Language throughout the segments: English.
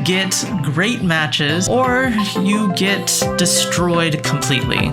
get great matches, or you get destroyed completely.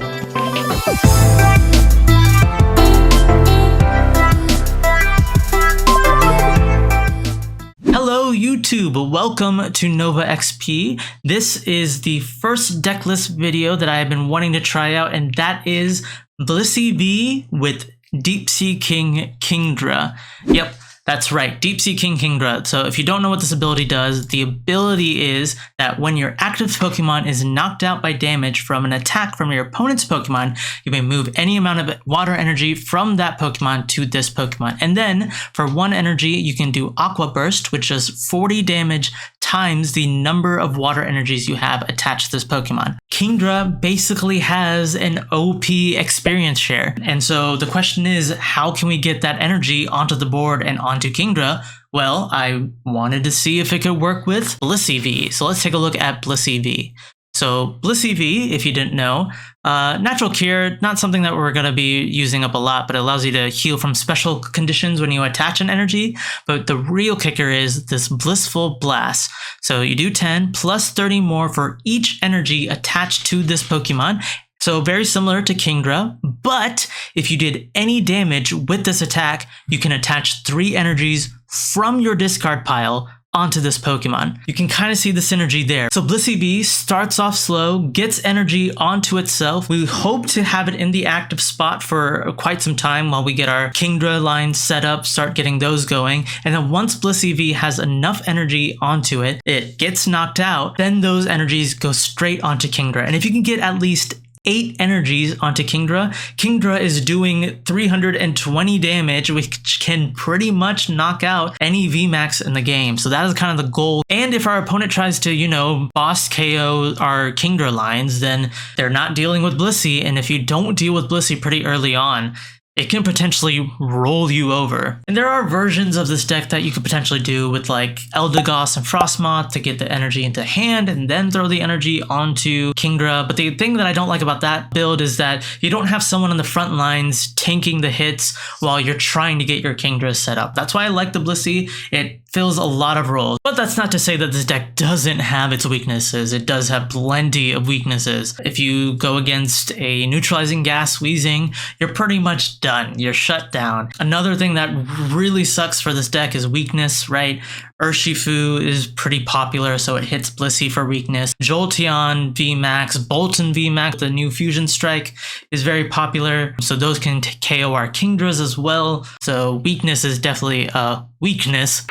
Hello YouTube, welcome to Nova XP. This is the first decklist video that I have been wanting to try out, and that is Blissey V with Deep Sea King Kingdra. Yep, that's right, Deep Sea King Kingdra. So if you don't know what this ability does, the ability is that when your active Pokemon is knocked out by damage from an attack from your opponent's Pokemon, you may move any amount of water energy from that Pokemon to this Pokemon. And then for 1 energy, you can do Aqua Burst, which does 40 damage times the number of water energies you have attached to this Pokemon. Kingdra basically has an OP experience share. And so the question is, how can we get that energy onto the board and onto Kingdra? Well, I wanted to see if it could work with Blissey V. So let's take a look at Blissey V. So Blissey V, if you didn't know, natural cure, not something that we're going to be using up a lot, but it allows you to heal from special conditions when you attach an energy. But the real kicker is this Blissful Blast. So you do 10 plus 30 more for each energy attached to this Pokemon. So very similar to Kingdra, but if you did any damage with this attack, you can attach 3 energies from your discard pile onto this Pokemon. You can kind of see the synergy there. So Blissey V starts off slow, gets energy onto itself. We hope to have it in the active spot for quite some time while we get our Kingdra lines set up, start getting those going. And then once Blissey V has enough energy onto it, it gets knocked out, then those energies go straight onto Kingdra. And if you can get at least 8 energies onto Kingdra, Kingdra is doing 320 damage, which can pretty much knock out any VMAX in the game. So that is kind of the goal. And if our opponent tries to, you know, boss KO our Kingdra lines, then they're not dealing with Blissey. And if you don't deal with Blissey pretty early on, it can potentially roll you over. And there are versions of this deck that you could potentially do with like Eldegoss and Frostmoth to get the energy into hand and then throw the energy onto Kingdra. But the thing that I don't like about that build is that you don't have someone on the front lines tanking the hits while you're trying to get your Kingdra set up. That's why I like the Blissey. It fills a lot of roles. But that's not to say that this deck doesn't have its weaknesses. It does have plenty of weaknesses. If you go against a neutralizing gas Weezing, you're pretty much done. You're shut down. Another thing that really sucks for this deck is weakness, right? Urshifu is pretty popular, so it hits Blissey for weakness. Jolteon VMAX, Bolton VMAX, the new Fusion Strike is very popular, so those can KO our Kingdras as well. So weakness is definitely a weakness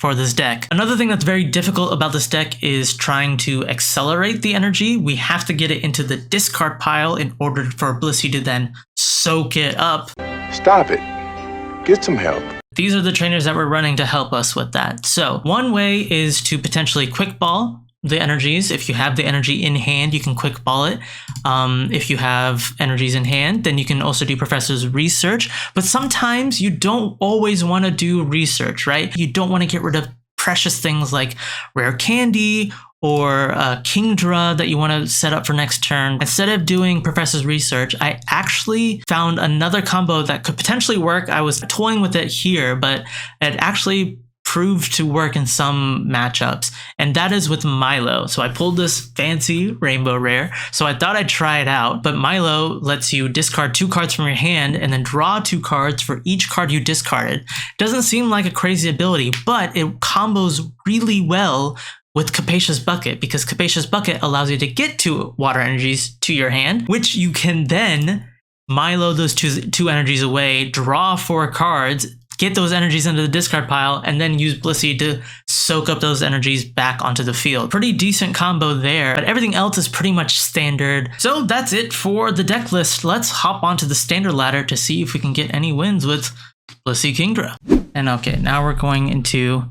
for this deck. Another thing that's very difficult about this deck is trying to accelerate the energy. We have to get it into the discard pile in order for Blissey to then soak it up. Stop it. Get some help. These are the trainers that we're running to help us with that. So one way is to potentially quick ball the energies. If you have the energy in hand, you can quick ball it. If you have energies in hand, then you can also do Professor's Research. But sometimes you don't always want to do research, right? You don't want to get rid of precious things like rare candy or Kingdra that you want to set up for next turn. Instead of doing Professor's Research, I actually found another combo that could potentially work. I was toying with it here, but it actually proved to work in some matchups, and that is with Milo. So I pulled this fancy rainbow rare, so I thought I'd try it out. But Milo lets you discard 2 cards from your hand and then draw 2 cards for each card you discarded. Doesn't seem like a crazy ability, but it combos really well with Capacious Bucket, because Capacious Bucket allows you to get 2 water energies to your hand, which you can then Milo those two energies away, draw 4 cards, get those energies into the discard pile, and then use Blissey to soak up those energies back onto the field. Pretty decent combo there, but everything else is pretty much standard. So that's it for the deck list. Let's hop onto the standard ladder to see if we can get any wins with Blissey Kingdra. And okay, now we're going into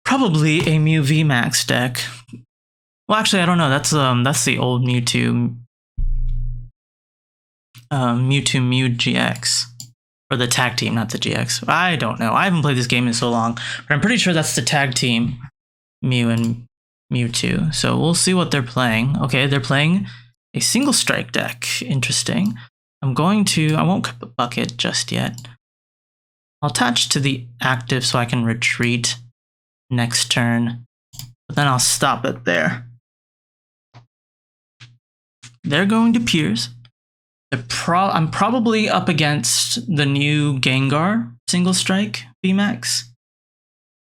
probably a Mew VMAX deck. Well, actually, I don't know. That's the old Mewtwo Mew GX. Or the tag team, not the GX. I don't know. I haven't played this game in so long, but I'm pretty sure that's the tag team, Mew and Mewtwo. So we'll see what they're playing. Okay, they're playing a single strike deck. Interesting. I won't bucket just yet. I'll attach to the active so I can retreat next turn. But then I'll stop it there. They're going to Pierce. I'm probably up against the new Gengar single strike VMAX.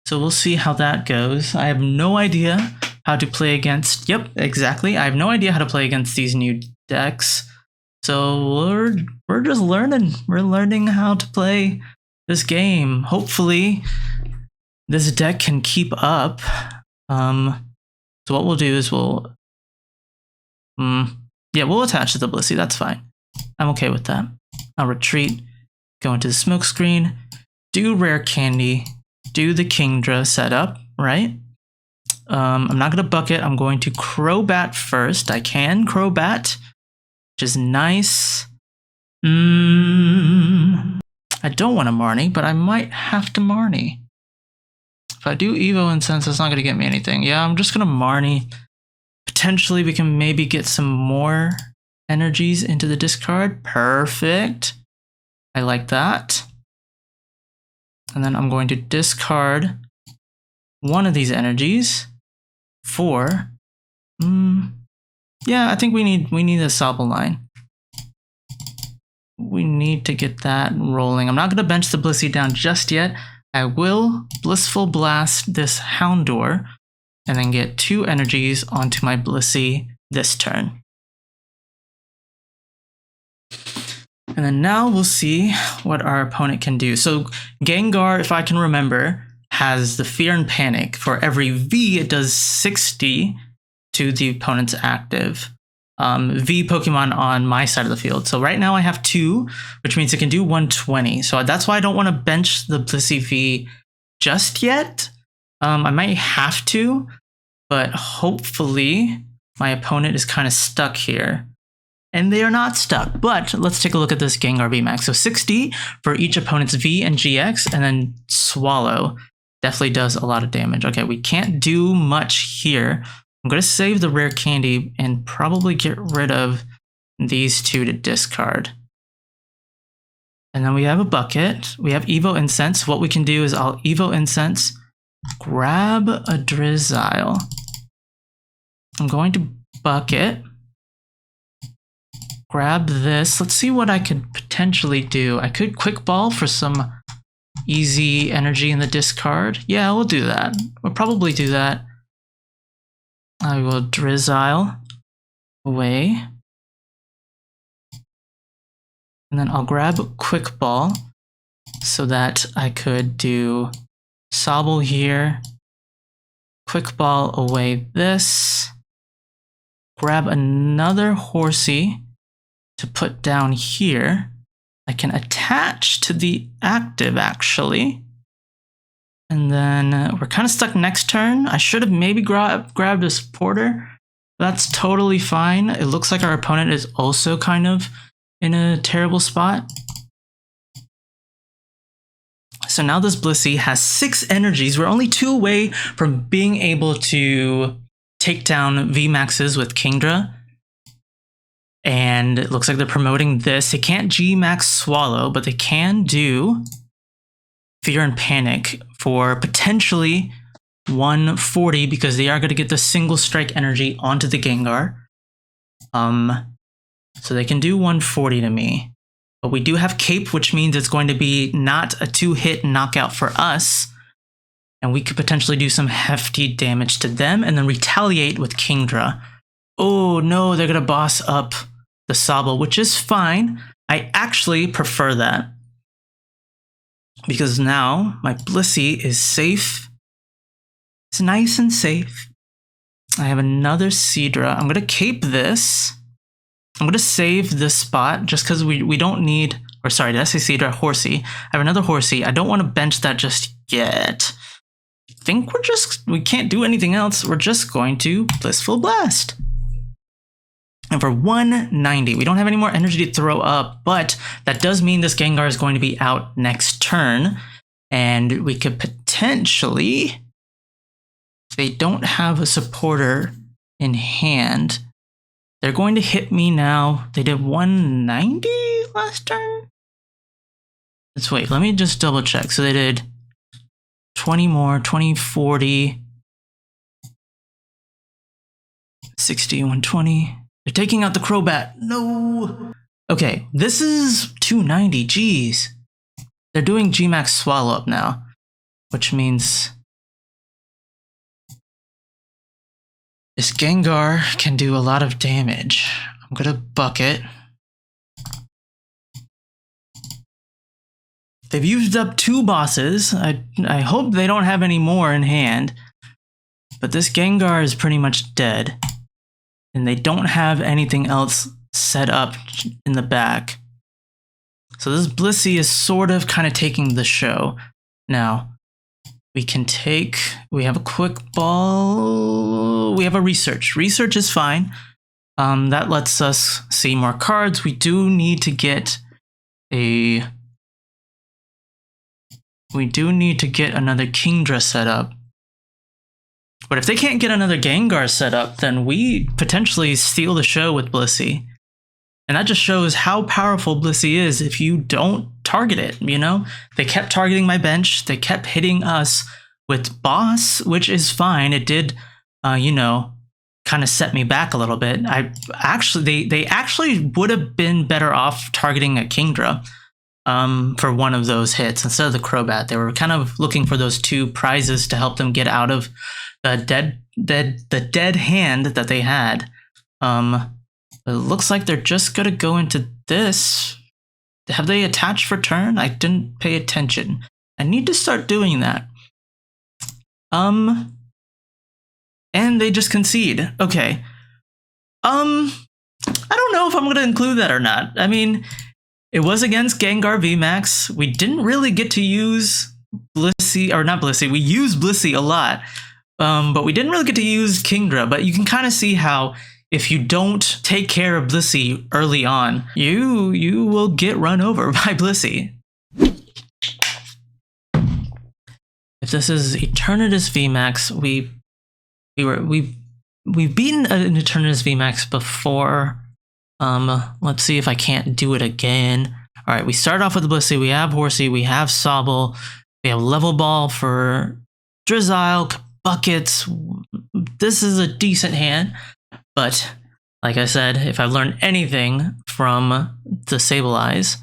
So we'll see how that goes. I have no idea how to play against, yep, exactly. I have no idea how to play against these new decks. So we're just learning. We're learning how to play this game. Hopefully this deck can keep up. So what we'll do is we'll attach to the Blissey, that's fine. I'm okay with that. I'll retreat, go into the smoke screen, do rare candy, do the Kingdra setup, right? I'm not gonna bucket, I'm going to Crobat first. I can Crobat, which is nice. I don't want to Marnie, but I might have to Marnie. If I do Evo Incense, that's not gonna get me anything. Yeah, I'm just gonna Marnie. Potentially we can maybe get some more energies into the discard. Perfect. I like that. And then I'm going to discard one of these energies for yeah, I think we need a Sobble line. We need to get that rolling. I'm not going to bench the Blissey down just yet. I will Blissful Blast this Houndour and then get 2 energies onto my Blissey this turn. And then now we'll see what our opponent can do. So Gengar, if I can remember, has the Fear and Panic. For every V, it does 60 to the opponent's active V Pokemon on my side of the field. So right now I have 2, which means it can do 120. So that's why I don't want to bench the Blissey V just yet. I might have to, but hopefully my opponent is kind of stuck here. And they are not stuck, but let's take a look at this Gengar VMAX. So 60 for each opponent's V and GX, and then Swallow definitely does a lot of damage. Okay, we can't do much here. I'm going to save the rare candy and probably get rid of these 2 to discard. And then we have a bucket. We have Evo Incense. What we can do is I'll Evo Incense, grab a Drizzile. I'm going to bucket. Grab this. Let's see what I could potentially do. I could Quick Ball for some easy energy in the discard. Yeah, we'll do that. We'll probably do that. I will Drizzile away. And then I'll grab Quick Ball so that I could do Sobble here. Quick Ball away this. Grab another Horsea to put down here. I can attach to the active actually. And then we're kind of stuck next turn. I should have maybe grabbed a supporter. That's totally fine. It looks like our opponent is also kind of in a terrible spot. So now this Blissey has 6 energies. We're only 2 away from being able to take down VMAXs with Kingdra. And it looks like they're promoting this. They can't G-Max Swallow, but they can do Fear and Panic for potentially 140 because they are going to get the single strike energy onto the Gengar. So they can do 140 to me. But we do have Cape, which means it's going to be not a 2-hit knockout for us. And we could potentially do some hefty damage to them and then retaliate with Kingdra. Oh no, they're going to boss up the Sobble, which is fine. I actually prefer that. Because now my Blissey is safe. It's nice and safe. I have another Seadra. I'm going to cape this. I'm going to save this spot just because we don't need... Or sorry, did I say Seadra? Horsea. I have another Horsea. I don't want to bench that just yet. I think we can't do anything else. We're just going to Blissful Blast. And for 190, we don't have any more energy to throw up, but that does mean this Gengar is going to be out next turn. And we could potentially, if they don't have a supporter in hand, they're going to hit me now. They did 190 last turn? Let's wait, let me just double check. So they did 20 more, 20, 40, 60, 120. They're taking out the Crobat. No. Okay, this is 290. Jeez. They're doing VMAX swallow up now, which means this Gengar can do a lot of damage. I'm gonna bucket. They've used up 2 bosses. I hope they don't have any more in hand. But this Gengar is pretty much dead. And they don't have anything else set up in the back. So this Blissey is sort of kind of taking the show. Now, we have a quick ball. We have a research. Research is fine. That lets us see more cards. We do need to get another Kingdra set up. But if they can't get another Gengar set up, then we potentially steal the show with Blissey. And that just shows how powerful Blissey is if you don't target it, you know? They kept targeting my bench. They kept hitting us with boss, which is fine. It did, you know, kind of set me back a little bit. They actually would have been better off targeting a Kingdra. For one of those hits instead of the Crobat. They were kind of looking for those 2 prizes to help them get out of the dead hand that they had. It looks like they're just gonna go into this. Have they attached for turn? I didn't pay attention. I need to start doing that. And they just concede. Okay. I don't know if I'm gonna include that or not. I mean, it was against Gengar VMAX. We didn't really get to use Blissey, or not Blissey, we used Blissey a lot. But we didn't really get to use Kingdra. But you can kind of see how if you don't take care of Blissey early on, you will get run over by Blissey. If this is Eternatus VMAX, we've beaten an Eternatus VMAX before. Let's see if I can't do it again. All right, we start off with Blissey. We have Horsea. We have Sobble. We have Level Ball for Drizzile, Buckets. This is a decent hand. But, like I said, if I've learned anything from the Sableyes,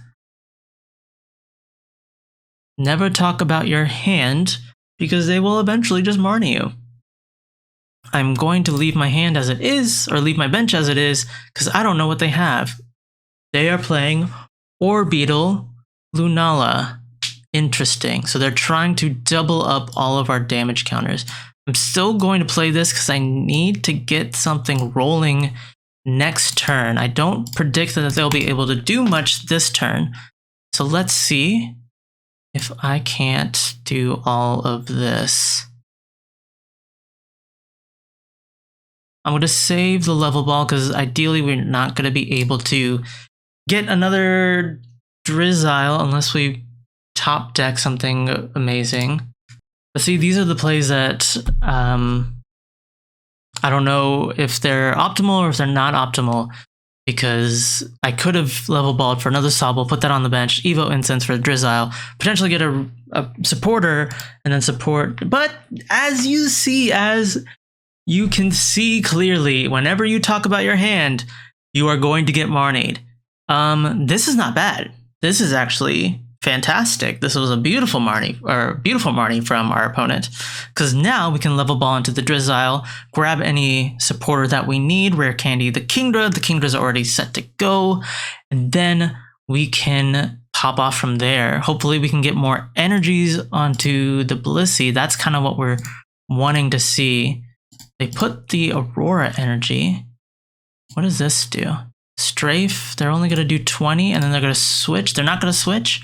never talk about your hand because they will eventually just Marnie you. I'm going to leave my hand as it is, or leave my bench as it is, because I don't know what they have. They are playing Orbeetle, Lunala. Interesting. So they're trying to double up all of our damage counters. I'm still going to play this because I need to get something rolling next turn. I don't predict that they'll be able to do much this turn. So let's see if I can't do all of this. I'm going to save the Level Ball because ideally we're not going to be able to get another Drizzile unless we top deck something amazing. But see, these are the plays that I don't know if they're optimal or if they're not optimal, because I could have Level Balled for another Sobble, put that on the bench, Evo Incense for Drizzile, potentially get a supporter and then support. But as you can see clearly, whenever you talk about your hand, you are going to get Marnied. This is not bad. This is actually fantastic. This was a beautiful Marnie from our opponent, because now we can Level Ball into the Drizzile, grab any supporter that we need, Rare Candy the Kingdra. The Kingdra's already set to go, and then we can pop off from there. Hopefully we can get more energies onto the Blissey. That's kind of what we're wanting to see. They put the Aurora energy. What does this do? Strafe, they're only going to do 20, and then they're going to switch. They're not going to switch.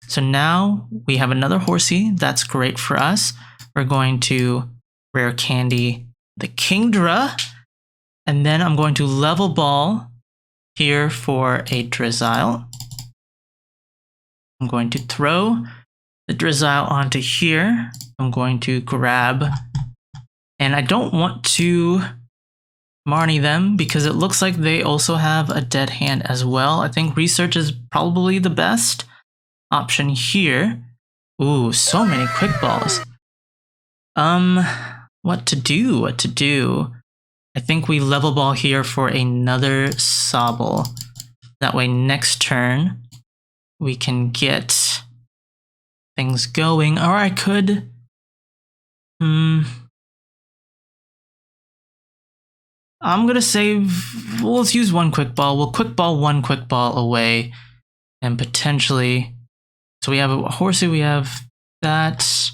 So now we have another Horsea. That's great for us. We're going to Rare Candy the Kingdra, and then I'm going to Level Ball here for a Drizzile. I'm going to throw the Drizzile onto here. I'm going to grab, and I don't want to Marnie them because it looks like they also have a dead hand as well. I think Research is probably the best option here. Ooh, so many quick balls. What to do? I think we level ball here for another Sobble. That way next turn we can get things going. Or I could... I'm gonna save... Well, let's use one quick ball. We'll quick ball one quick ball away. And potentially... So we have a Horsea, we have that.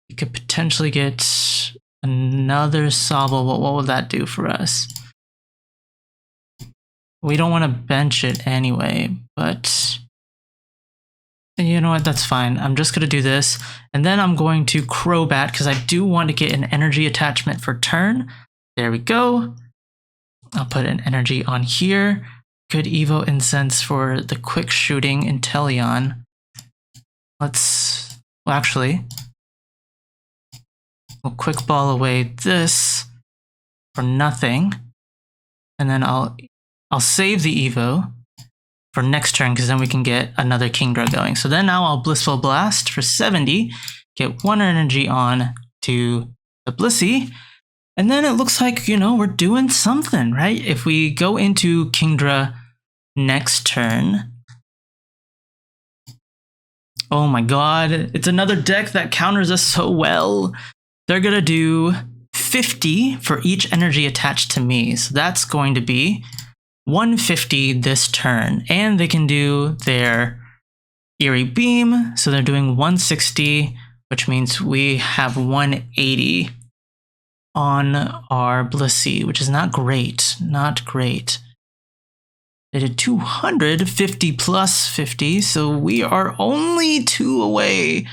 We could potentially get another Sobble. What would that do for us? We don't want to bench it anyway, but... You know what, that's fine. I'm just going to do this. And then I'm going to Crobat, because I do want to get an energy attachment for turn. There we go. I'll put an energy on here. Good Evo Incense for the quick shooting Inteleon. Let's... Well, actually... We'll quick ball away this for nothing. And then I'll save the Evo for next turn, because then we can get another Kingdra going. So then now I'll Blissful Blast for 70, get 1 energy on to the Blissey, and then it looks like, you know, we're doing something, right? If we go into Kingdra next turn, oh my god, it's another deck that counters us so well. They're gonna do 50 for each energy attached to me, so that's going to be 150 this turn, and they can do their Eerie Beam, so they're doing 160, which means we have 180 on our Blissey, which is not great, not great. They did 250 plus 50, so we are only 2 away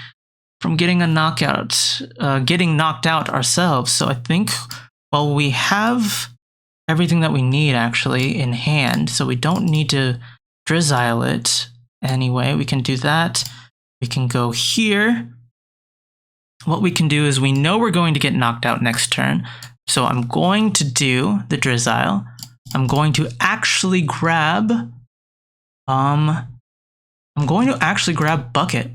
from getting a knockout, getting knocked out ourselves. So I think, well, we have everything that we need actually in hand, so we don't need to Drizzile it anyway. We can do that. We can go here. What we can do is we know we're going to get knocked out next turn, so I'm going to do the Drizzile. I'm going to actually grab, Bucket,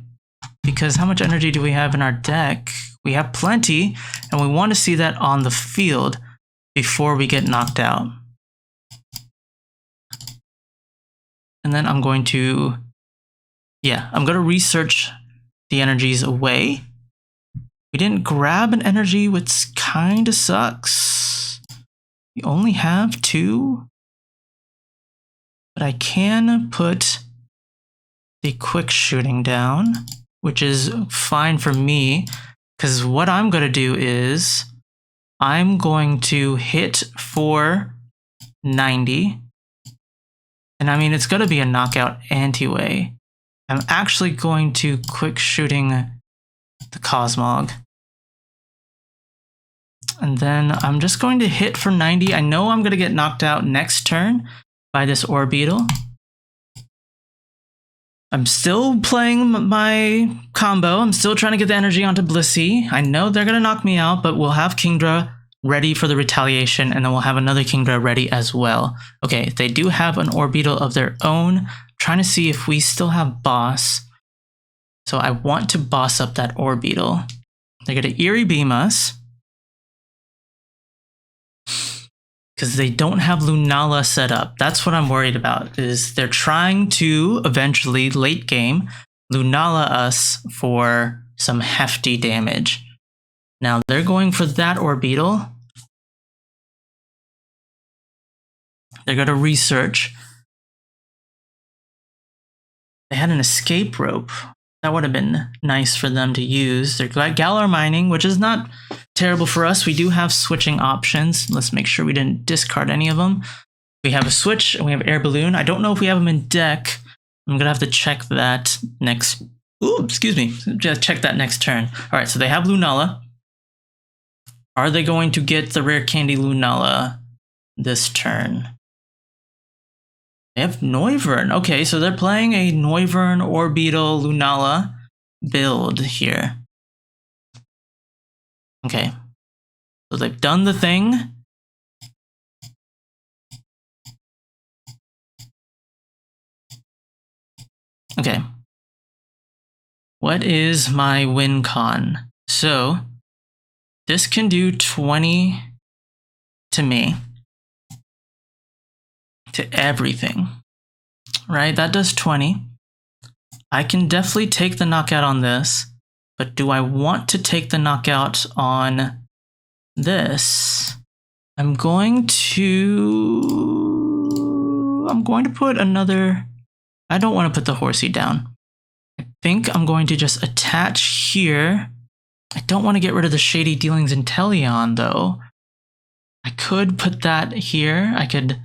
because how much energy do we have in our deck? We have plenty, and we want to see that on the field before we get knocked out. And then I'm going to, I'm going to research the energies away. We didn't grab an energy, which kind of sucks. We only have 2. But I can put the quick shooting down, which is fine for me, because what I'm going to do is I'm going to hit for 90. And I mean, it's going to be a knockout anyway. I'm actually going to quick shooting the Cosmog. And then I'm just going to hit for 90. I know I'm going to get knocked out next turn by this Orbeetle. I'm still playing my combo. I'm still trying to get the energy onto Blissey. I know they're going to knock me out, but we'll have Kingdra ready for the retaliation, and then we'll have another Kingdra ready as well. Okay, they do have an Orbeetle of their own. I'm trying to see if we still have Boss. So I want to boss up that Orbeetle. They're going to Eerie Beam us, because they don't have Lunala set up. That's what I'm worried about, is they're trying to eventually, late game, Lunala us for some hefty damage. Now they're going for that Orbeetle. They're going to research. They had an escape rope. That would have been nice for them to use. They're Galar mining, which is not terrible for us. We do have switching options. Let's make sure we didn't discard any of them. We have a switch and we have air balloon. I don't know if we have them in deck. I'm gonna have to check that next. Ooh, excuse me. Just check that next turn. All right, so they have Lunala. Are they going to get the rare candy Lunala this turn? They have Noivern. Okay, so they're playing a Noivern, Orbeetle, Lunala build here. Okay, so they've done the thing. Okay. What is my win con? So this can do 20 to me. To everything. Right? That does 20. I can definitely take the knockout on this, but do I want to take the knockout on this? I'm going to put another, I don't want to put the Horsea down. I think I'm going to just attach here. I don't want to get rid of the Shady Dealings Inteleon though. I could put that here. I could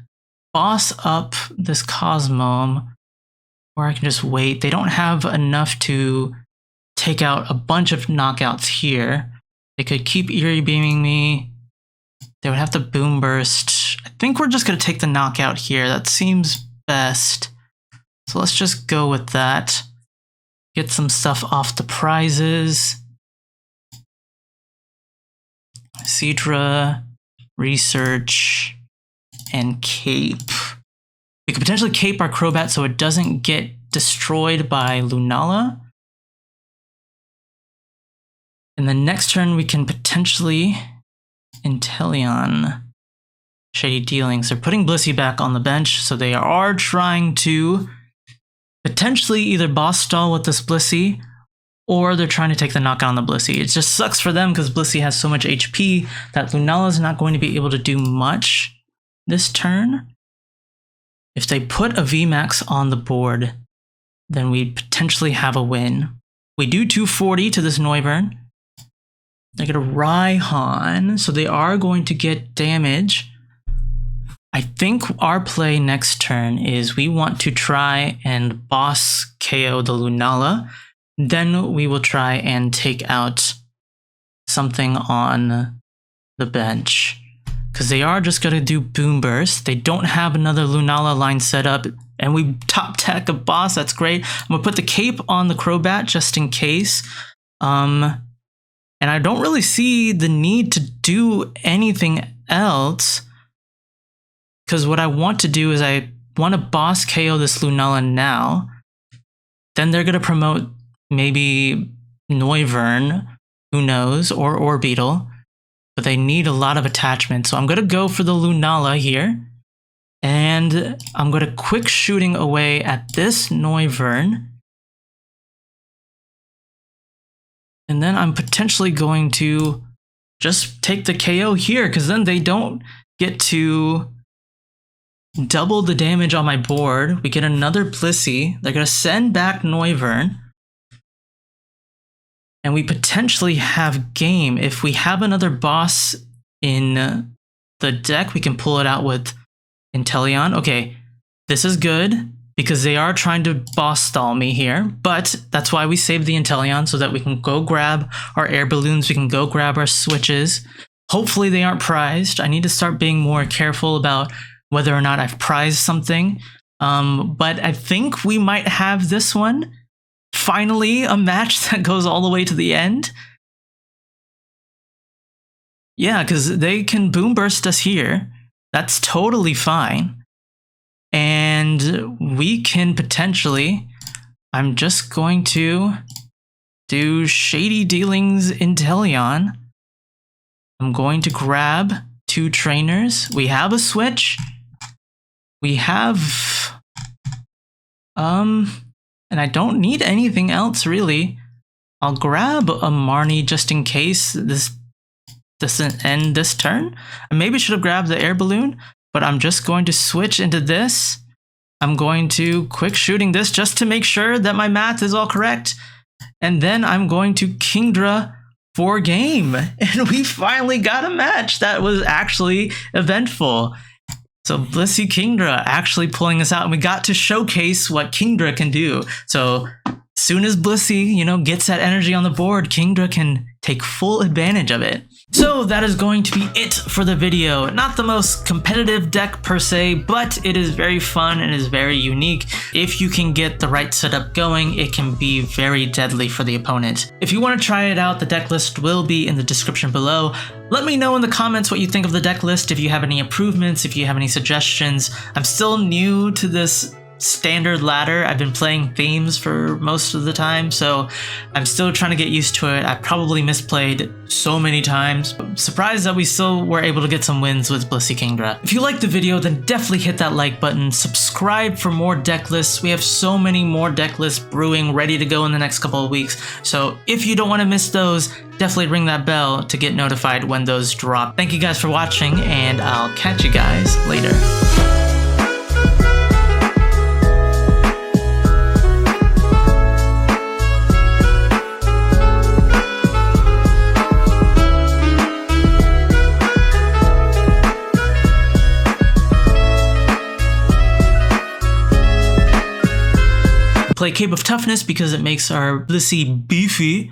boss up this Cosmome, or I can just wait. They don't have enough to take out a bunch of knockouts here. They could keep Eerie Beaming me. They would have to Boom Burst. I think we're just going to take the knockout here. That seems best. So let's just go with that. Get some stuff off the prizes. Seadra, Research, and Cape. We could potentially Cape our Crobat so it doesn't get destroyed by Lunala. And the next turn we can potentially Inteleon Shady Dealings. They're putting Blissey back on the bench, so they are trying to potentially either boss stall with this Blissey, or they're trying to take the knockout on the Blissey. It just sucks for them because Blissey has so much HP that Lunala is not going to be able to do much this turn. If they put a VMAX on the board, then we potentially have a win. We do 240 to this Noivern. They're going to Raihan, so they are going to get damage. I think our play next turn is we want to try and boss KO the Lunala. Then we will try and take out something on the bench. Because they are just going to do Boom Burst. They don't have another Lunala line set up. And we top tech a boss. That's great. I'm going to put the Cape on the Crobat just in case. And I don't really see the need to do anything else. Because what I want to do is I want to boss KO this Lunala now. Then they're going to promote maybe Noivern, who knows, or Orbeetle. But they need a lot of attachment. So I'm going to go for the Lunala here. And I'm going to quick shooting away at this Noivern. And then I'm potentially going to just take the KO here, because then they don't get to double the damage on my board. We get another Blissey. They're going to send back Noivern. And we potentially have game. If we have another boss in the deck, we can pull it out with Inteleon. Okay, this is good because they are trying to boss stall me here, but that's why we saved the Inteleon so that we can go grab our air balloons, we can go grab our switches. Hopefully they aren't prized. I need to start being more careful about whether or not I've prized something. But I think we might have this one. Finally, a match that goes all the way to the end. Yeah, because they can Boom Burst us here. That's totally fine. And we can potentially, I'm just going to do Shady Dealings Inteleon. I'm going to grab 2 trainers. We have a switch. We have, and I don't need anything else really. I'll grab a Marnie just in case this doesn't end this turn. I maybe should have grabbed the air balloon, but I'm just going to switch into this. I'm going to quick shooting this just to make sure that my math is all correct. And then I'm going to Kingdra for game. And we finally got a match that was actually eventful. So Blissey Kingdra actually pulling us out, and we got to showcase what Kingdra can do. So as soon as Blissey, gets that energy on the board, Kingdra can take full advantage of it. So that is going to be it for the video. Not the most competitive deck per se, but it is very fun and is very unique. If you can get the right setup going, it can be very deadly for the opponent. If you want to try it out, the deck list will be in the description below. Let me know in the comments what you think of the deck list, if you have any improvements, if you have any suggestions. I'm still new to this standard ladder. I've been playing themes for most of the time, so I'm still trying to get used to it. I probably misplayed so many times. I'm surprised that we still were able to get some wins with Blissey Kingdra. If you liked the video, then definitely hit that like button. Subscribe for more deck lists. We have so many more deck lists brewing, ready to go in the next couple of weeks. So if you don't want to miss those, definitely ring that bell to get notified when those drop. Thank you guys for watching, and I'll catch you guys later. Play Cape of Toughness because it makes our Blissey beefy.